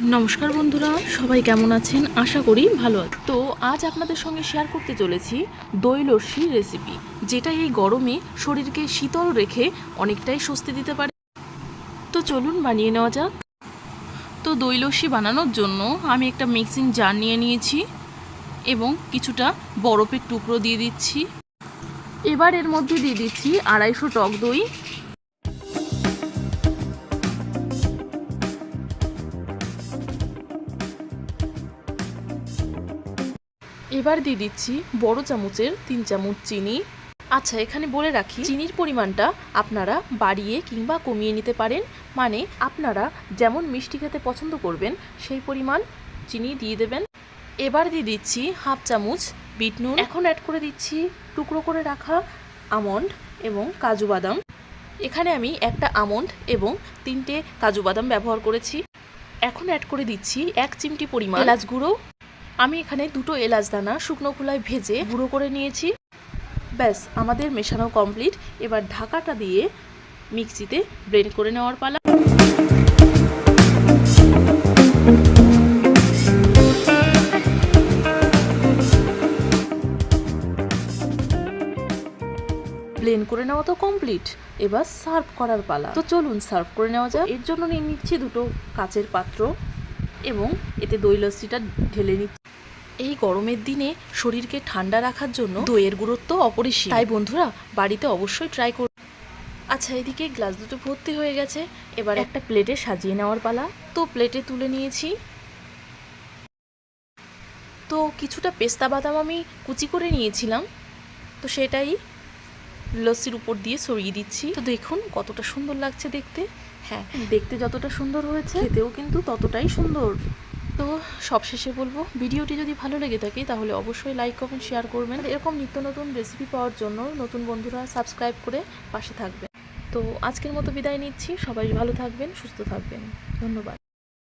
নমস্কার বন্ধুরা, সবাই কেমন আছেন? আশা করি ভালো আছেন। তো আজ আপনাদের সঙ্গে শেয়ার করতে চলেছি দই লস্যির রেসিপি, যেটা এই গরমে শরীরকে শীতল রেখে অনেকটাই স্বস্তি দিতে পারে। তো চলুন বানিয়ে নেওয়া যাক। তো দই লস্যি বানানোর জন্য আমি একটা মিক্সিং জার নিয়ে নিয়েছি এবং কিছুটা বরফের টুকরো দিয়ে দিচ্ছি। এবার এর মধ্যে দিয়ে দিচ্ছি 250 টক দই। এবার দিয়ে দিচ্ছি বড় চামচের 3 চামচ চিনি। আচ্ছা, এখানে বলে রাখি, চিনির পরিমাণটা আপনারা বাড়িয়ে কিংবা কমিয়ে নিতে পারেন। মানে আপনারা যেমন মিষ্টি খেতে পছন্দ করবেন সেই পরিমাণ চিনি দিয়ে দেবেন। এবার দিয়ে দিচ্ছি হাফ চামচ বিট নুন। এখন অ্যাড করে দিচ্ছি টুকরো করে রাখা আমন্ড এবং কাজু বাদাম। এখানে আমি একটা আমন্ড এবং 3টে কাজু বাদাম ব্যবহার করেছি। এখন অ্যাড করে দিচ্ছি 1 চিমটি পরিমাণ এলাচ গুঁড়ো। আমি এখানে 2টো এলাচ দানা শুকনো খোলায় ভেজে গুঁড়ো করে নিয়েছি। ব্যাস, আমাদের মেশানো কমপ্লিট। এবার ঢাকাটা দিয়ে মিক্সিতে ব্লেন্ড করে নেওয়ার পালা। ব্লেন্ড করে নেওয়া তো কমপ্লিট, এবার সার্ভ করার পালা। তো চলুন সার্ভ করে নেওয়া যাক। এর জন্য নিয়ে নিচ্ছি 2টো কাচের পাত্র এবং এতে দই লস্যিটা ঢেলে নিচ্ছি। এই গরমের দিনে শরীরকে ঠান্ডা রাখার জন্য দইয়ের গুরুত্ব অপরিসীম, তাই বন্ধুরা বাড়িতে অবশ্যই ট্রাই করুন। আচ্ছা, এদিকে গ্লাস দুটো ভর্তি হয়ে গেছে। এবার একটা প্লেটে সাজিয়ে নেওয়ার পালা। তো প্লেটে তুলে নিয়েছি। তো কিছুটা পেস্তা বাদাম আমি কুচি করে নিয়েছিলাম, তো সেটাই লস্যির উপর দিয়ে ছড়িয়ে দিচ্ছি। তো দেখুন কতটা সুন্দর লাগছে দেখতে। হ্যাঁ, দেখতে যতটা সুন্দর হয়েছে খেতেও কিন্তু ততটাই সুন্দর। তো সবশেষে বলবো, ভিডিওটি যদি ভালো লেগে থাকে তাহলে অবশ্যই লাইক কমেন্ট শেয়ার করবেন। এরকম নিত্য নতুন রেসিপি পাওয়ার জন্য নতুন বন্ধুরা সাবস্ক্রাইব করে পাশে থাকবেন। তো আজকের মতো বিদায় নিচ্ছি। সবাই ভালো থাকবেন, সুস্থ থাকবেন। ধন্যবাদ।